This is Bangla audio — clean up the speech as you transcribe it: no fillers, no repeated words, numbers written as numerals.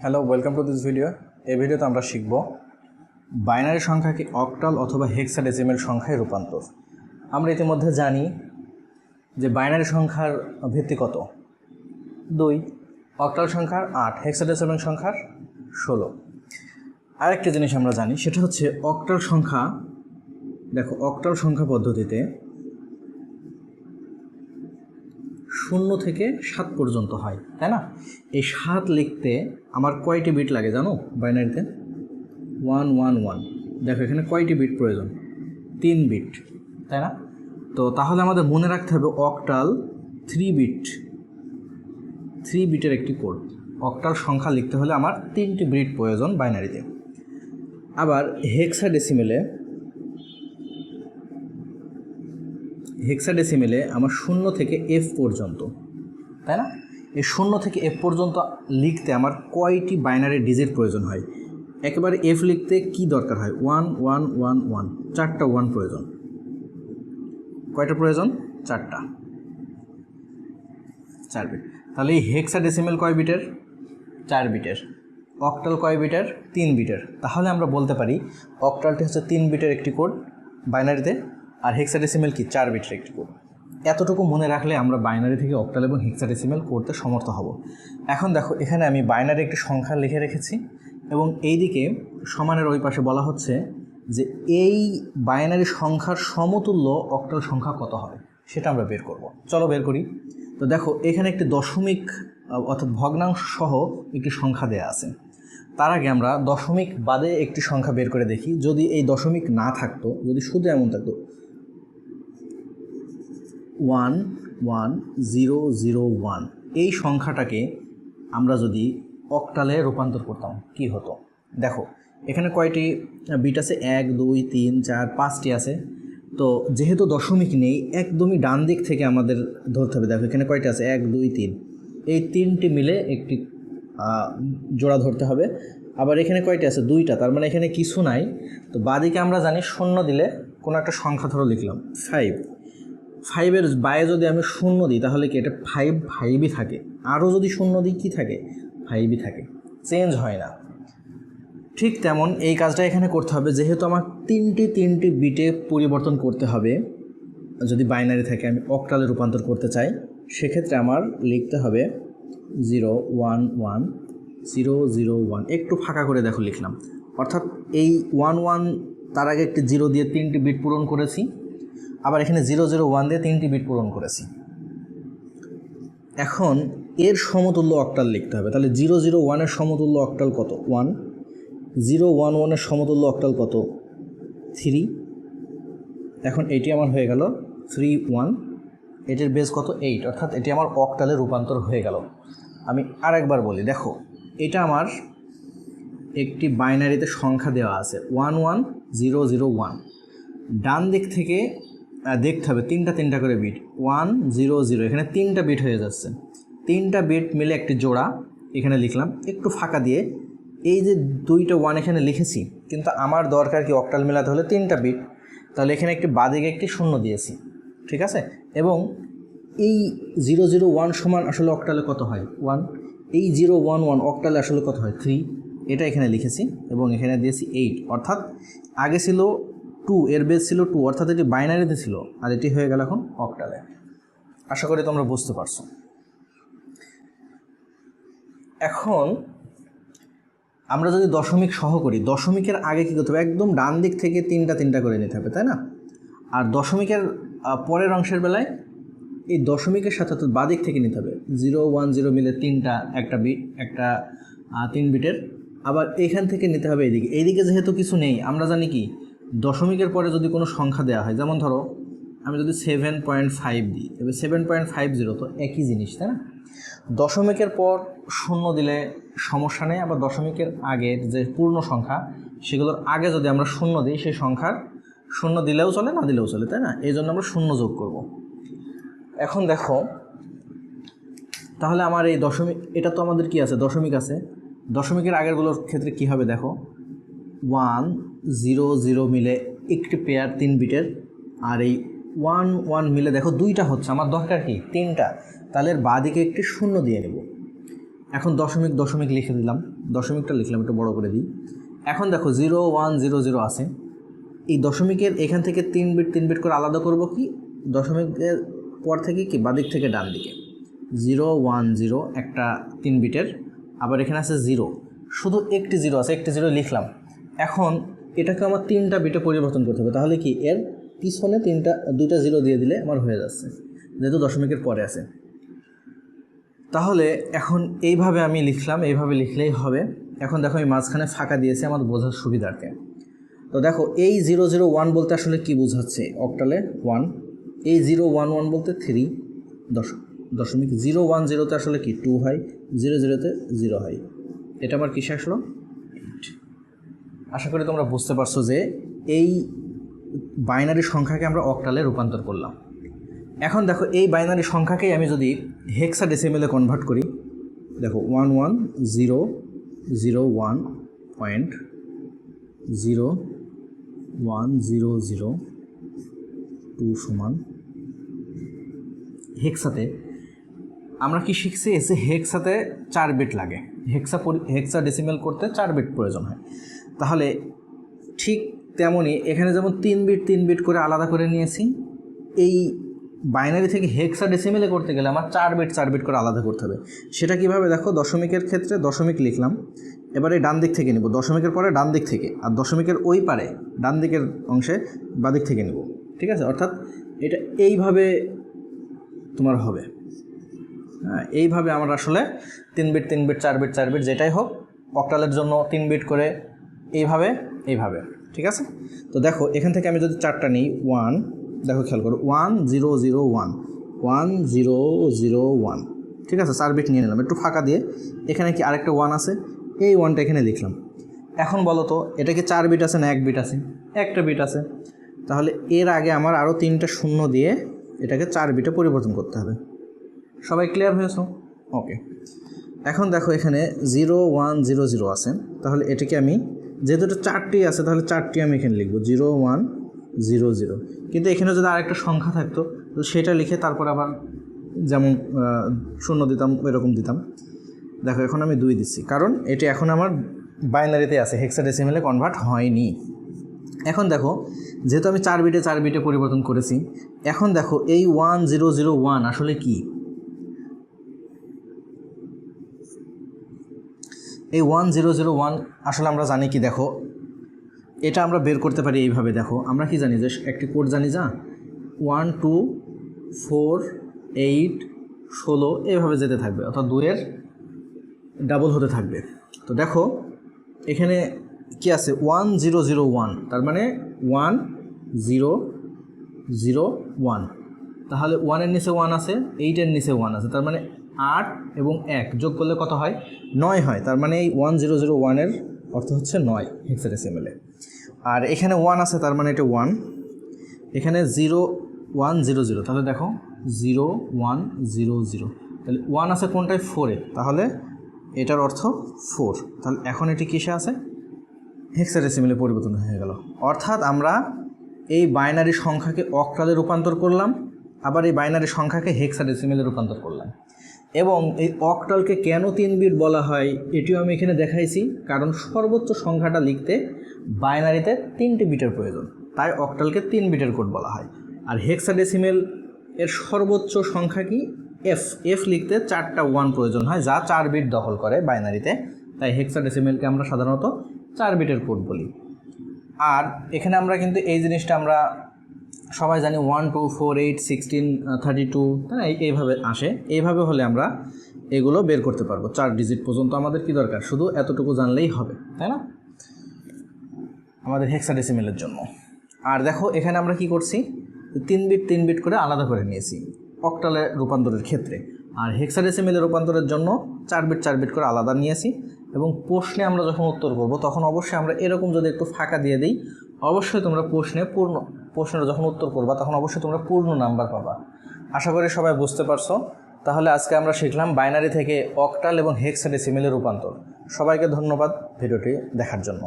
Hello, welcome to this video. এই ভিডিওতে আমরা শিখব বাইনারি সংখ্যাকে অক্টাল অথবা হেক্সাডেসিমেল সংখ্যায় রূপান্তর। আমরা ইতিমধ্যে জানি যে বাইনারি সংখ্যার ভিত্তি কত, 2, অক্টাল সংখ্যার 8, হেক্সাডেসিমেল সংখ্যার 16। আরেকটি জিনিস আমরা জানি, সেটা হচ্ছে অক্টাল সংখ্যা। দেখো, অক্টাল সংখ্যা পদ্ধতিতে 0 থেকে 7 পর্যন্ত হয়, তাই না? এই 7 লিখতে আমার কয়টি বিট লাগে জানো বাইনারিতে? 111। দেখো এখানে কয়টি বিট প্রয়োজন? 3 বিট, তাই না? তো তাহলে আমাদের মনে রাখতে হবে অক্টাল 3 বিটের একটি কোড। অক্টাল সংখ্যা লিখতে হলে আমার 3টি বিট প্রয়োজন বাইনারিতে। আবার হেক্সাডেসিমেলে আমার 0 থেকে F পর্যন্ত, তাই না? এই 0 থেকে F পর্যন্ত লিখতে আমার কয়টি বাইনারি ডিজিট প্রয়োজন হয়? একেবারে F লিখতে কি দরকার হয়? 1111, 4টা 1 প্রয়োজন। কয়টা প্রয়োজন? 4টা, 4 বিট। তাহলে এই হেক্সাডেসিমেল কয় বিটের? 4 বিটের। অক্টাল কয় বিটের? 3 বিটের। তাহলে আমরা বলতে পারি অক্টালটি হচ্ছে 3 বিটের একটি কোড বাইনারিতে, আর হেক্সাডেসিমেল কি 4 বিটের একটি কোড। এতটুকু মনে রাখলে আমরা বাইনারি থেকে অক্টাল এবং হেক্সাডেসিমেল করতে সমর্থ হব। এখন দেখো, এখানে আমি বাইনারি একটি সংখ্যা লিখে রেখেছি এবং এই দিকে সমানের ওই পাশে বলা হচ্ছে যে এই বাইনারি সংখ্যার সমতুল্য অক্টাল সংখ্যা কত হবে সেটা আমরা বের করব। চলো বের করি। তো দেখো, এখানে একটি দশমিক অর্থাৎ ভগ্নাংশ সহ একটি সংখ্যা দেয়া আছে। তার আগে আমরা দশমিক বাদে একটি সংখ্যা বের করে দেখি। যদি এই দশমিক না থাকতো, যদি শুধু এমন থাকতো 11001, এই সংখ্যাটাকে আমরা যদি অক্টালে রূপান্তর করতাম কি হতো? দেখো এখানে কয়টি বিট আছে? 1 2 3 4 5টি আছে। তো যেহেতু দশমিক নেই, একদমই ডান দিক থেকে আমাদের ধরতে হবে। দেখো এখানে কয়টি আছে? 1 2 3, এই 3টি মিলে একটি জোড়া ধরতে হবে। আবার এখানে কয়টি আছে? 2টা, তার মানে এখানে কিছু নাই। তো বাদিকে আমরা জানি 0 দিলে কোনো একটা সংখ্যা ধরো লিখলাম 5-এর বাইরে যদি আমি 0 দিই তাহলে কি এটা 5ই থাকে। আরও যদি 0 দিই কি থাকে? 5ই থাকে, চেঞ্জ হয় না। ঠিক তেমন এই কাজটা এখানে করতে হবে। যেহেতু আমার তিনটি বিটে পরিবর্তন করতে হবে, যদি বাইনারি থেকে আমি অক্টালে রূপান্তর করতে চাই, সেক্ষেত্রে আমার লিখতে হবে 011 একটু ফাঁকা করে দেখো লিখলাম। অর্থাৎ এই 11 তার আগে একটি 0 দিয়ে 3টি বিট পূরণ করেছি, আবার এখানে 001 দিয়ে 3টি বিট পূরণ করেছি। এখন এর সমতুল্য অক্টাল লিখতে হবে। তাহলে 001-এর সমতুল্য অক্টাল কত? 1। 011-এর সমতুল্য অক্টাল কত? 3। এখন এটি আমার হয়ে গেল 31। এটির বেস কত? 8। অর্থাৎ এটি আমার অক্টালে রূপান্তর হয়ে গেল। আমি আরেকবার বলি, দেখো এটা আমার একটি বাইনারিতে সংখ্যা দেওয়া আছে 11001। ডান দিক থেকে দেখতে হবে 3টা করে বিট, 100, এখানে 3টা বিট হয়ে যাচ্ছে। 3টা বিট মিলে একটি জোড়া এখানে লিখলাম একটু ফাঁকা দিয়ে। এই যে 2টা 1 এখানে লিখেছি, কিন্তু আমার দরকার কি অক্টাল মেলাতে হলে 3টা বিট। তাহলে এখানে একটি বাদিকে একটি 0 দিয়েছি, ঠিক আছে? এবং এই 001 সমান আসলে অক্টালে কত হয়? 1। এই 011 অক্টালে আসলে কত হয়? 3। এটা এখানে লিখেছি এবং এখানে দিয়েছি 8। অর্থাৎ আগে ছিল 2, এর বেস ছিল 2, অর্থাৎ এটি বাইনারিতে ছিল, আর এটি হয়ে গেল এখন অক্টালে। আশা করি তোমরা বুঝতে পারছো। এখন আমরা যদি দশমিক সহ করি, দশমিকের আগে কী করতে হবে? একদম ডান দিক থেকে 3টা করে নিতে হবে, তাই না? আর দশমিকের পরের অংশের বেলায় এই দশমিকের সাথে তো বাদিক থেকে নিতে হবে। 010 মিলে 3টা, একটা বিট, একটা 3 বিটের। আবার এখান থেকে নিতে হবে এইদিকে যেহেতু কিছু নেই, আমরা জানি কি দশমিকের পরে যদি কোনো সংখ্যা দেওয়া হয়, যেমন ধরো আমি যদি 7.5 দিই, এবার 7.50 তো একই জিনিস, তাই না? দশমিকের পর 0 দিলে সমস্যা নেই। আবার দশমিকের আগের যে পূর্ণ সংখ্যা, সেগুলোর আগে যদি আমরা 0 দিই, সেই সংখ্যার 0 দিলেও চলে, না দিলেও চলে, তাই না? এই জন্য আমরা 0 যোগ করব। এখন দেখো, তাহলে আমার এই দশমিক, এটা তো আমাদের কি আছে? দশমিক আছে। দশমিকের আগেরগুলোর ক্ষেত্রে কি হবে? দেখো 100 মিলে একটি পেয়ার 3 বিটের, আর এই 11 মিলে দেখো 2টা হচ্ছে। আমার দরকার কি? 3টা। তাহলে এর বাদিকে একটি 0 দিয়ে নেব। এখন দশমিক দশমিক লিখে দিলাম, দশমিকটা লিখলাম, একটু বড় করে দিই। এখন দেখো 0 1 0 0 আছে, এই দশমিকের এখান থেকে 3 বিট করে আলাদা করব কি দশমিকের পর থেকে কি বাদিক থেকে ডান দিকে 0 1 0 একটা 3 বিটের, আবার এখানে আছে 0, শুধু একটি 0 আছে, একটি 0 লিখলাম। এখন এটাকে আমার 3টা বিটে পরিবর্তন করতে হবে, তাহলে কি এর পিছনে 2টা 0 দিয়ে দিলে আমার হয়ে যাচ্ছে, যেহেতু দশমিকের পরে আছে। তাহলে এখন এইভাবে আমি লিখলাম, এইভাবে লিখলেই হবে। এখন দেখো আমি মাঝখানে ফাঁকা দিয়েছি আমার বোঝার সুবিধার্থে। তো দেখো এই 0 0 1 বলতে আসলে কি বোঝাচ্ছে, অক্টালে 1, এই 0 1 1 বলতে 3 দশমিক 0 1 0তে আসলে কি 2 হয়, 0 0তে 0 হয়। এটা আমার কিসে আসলো 8। আশা করি তোমরা বুঝতে পারছো যে এই বাইনারি সংখ্যাকে আমরা অক্টালে রূপান্তর করলাম। এখন দেখো এই বাইনারি সংখ্যাকেই আমি যদি হেক্সাডেসিমেলে কনভার্ট করি, দেখো 1101.01002 সমান হেক্সাতে। আমরা কি শিখছি এসে হেক্সাতে 4 বিট লাগে, হেক্সাডেসিমেল করতে 4 বিট প্রয়োজন হয়। তাহলে ঠিক তেমনই এখানে যেমন 3 বিট করে আলাদা করে নিয়েছি, এই বাইনারি থেকে হেক্সাডেসিমেলে করতে গেলে আমার 4 বিট করে আলাদা করতে হবে। সেটা কিভাবে দেখো, দশমিকের ক্ষেত্রে দশমিক লিখলাম, এবারে ডান দিক থেকে নেব, দশমিকের পরে ডান দিক থেকে, আর দশমিকের ওই পারে ডান দিকের অংশে বাদিক থেকে নেব, ঠিক আছে? অর্থাৎ এটা এইভাবে তোমার হবে, হ্যাঁ, এইভাবে আমরা আসলে 3 বিট 4 বিট যেটাই হোক অক্টালের জন্য 3 বিট করে এইভাবে, ঠিক আছে? তো দেখো এখান থেকে আমি যদি 4টা নিই, 1, দেখো খেয়াল করো 1 0 0 1 1 0 0 1, ঠিক আছে? 4 বিট নিয়ে নিলাম, একটু ফাঁকা দিয়ে এখানে কি আরেকটা 1 আছে, এই 1টা এখানে লিখলাম। এখন বলো তো এটা কি 4 বিট আছে না 1 বিট আছে? একটা বিট আছে। তাহলে এর আগে আমার আরও 3টা শূন্য দিয়ে এটাকে 4 বিটে পরিবর্তন করতে হবে। সবাই ক্লিয়ার হয়েছ? ওকে। এখন দেখো এখানে 0 1 0 0 আছে, তাহলে এটাকে আমি যেহেতু এটা 4টি আছে তাহলে 4টি আমি এখানে লিখবো 0 1 0 0। কিন্তু এখানে যদি আরেকটা সংখ্যা থাকতো তো সেটা লিখে তারপর আবার যেমন শূন্য দিতাম ওইরকম দিতাম। দেখো এখন আমি 2 দিচ্ছি, কারণ এটি এখন আমার বাইনারিতে আছে, হেক্সাডেসিমেলে কনভার্ট হয়নি। এখন দেখো যেহেতু আমি 4 বিটে পরিবর্তন করেছি, এখন দেখো এই 1 0 0 1 আসলে কি, এই 1 0 0 1 আসলে আমরা জানি কি, দেখো এটা আমরা বের করতে পারি এইভাবে। দেখো আমরা কি জানি যে একটি কোড জানি, যা 1 2 4 8 16 এইভাবে যেতে থাকবে, অর্থাৎ 2-এর ডাবল হতে থাকবে। তো দেখো এখানে কি আছে 1 0 0 1, তার মানে 1 0 0 1, তাহলে 1-এর নিচে 1 আছে, 8-এর নিচে 1 আছে, তার মানে 8 এবং 1 যোগ করলে কত হয়? 9 হয়। তার মানে এই 1 0 0 1-এর অর্থ হচ্ছে 9 হেক্সাডেসিমেলে। আর এখানে 1 আছে, তার মানে এটা 1, এখানে 0 1 0 0, তাহলে দেখো 0 1 0 0, তাহলে 1 আছে কোনটায়? 4-এ, তাহলে এটার অর্থ 4। তাহলে এখন এটি কিসে আছে? হেক্সাডেসিমেলে পরিবর্তন হয়ে গেল। অর্থাৎ আমরা এই বাইনারি সংখ্যাকে অক্টালে রূপান্তর করলাম, আবার এই বাইনারি সংখ্যাকে হেক্সাডেসিমেলে রূপান্তর করলাম। এবং এই অক্টালকে কেন 3 বিট বলা হয় এটিও আমি এখানে দেখাইছি, কারণ সর্বোচ্চ সংখ্যাটা লিখতে বাইনারিতে 3টি বিটের প্রয়োজন, তাই অক্টালকে 3 বিটের কোড বলা হয়। আর হেক্সাডেসিমেল এর সর্বোচ্চ সংখ্যা কি? এফ লিখতে 4টা 1 প্রয়োজন হয়, যা 4 বিট দখল করে বাইনারিতে, তাই হেক্সাডেসিমেলকে আমরা সাধারণত 4 বিটের কোড বলি। আর এখানে আমরা কিন্তু এই জিনিসটা আমরা সবাই জানি 1 2 4 8 16 32, তাই এইভাবে আসে। এইভাবে হলে আমরা এগুলো বের করতে পারবো। 4 ডিজিট পর্যন্ত আমাদের কি দরকার? শুধু এতটুকু জানলেই হবে, তাই না, আমাদের হেক্সাডেসিমেলের জন্য। আর দেখো এখানে আমরা কি করছি, 3 বিট করে আলাদা করে নিয়েছি অক্টালে রূপান্তরের ক্ষেত্রে, আর হেক্সাডেসিমেলে রূপান্তরের জন্য 4 বিট করে আলাদা নিয়েছি। এবং প্রশ্নে আমরা যখন উত্তর করব তখন অবশ্যই আমরা এরকম যদি একটু ফাঁকা দিয়ে দিই, অবশ্যই তোমরা প্রশ্নের যখন উত্তর করবা তখন অবশ্যই তোমরা পূর্ণ নাম্বার পাবা। আশা করি সবাই বুঝতে পারছো। তাহলে আজকে আমরা শিখলাম বাইনারি থেকে অক্টাল এবং হেক্সাডেসিমেলে রূপান্তর। সবাইকে ধন্যবাদ ভিডিওটি দেখার জন্য।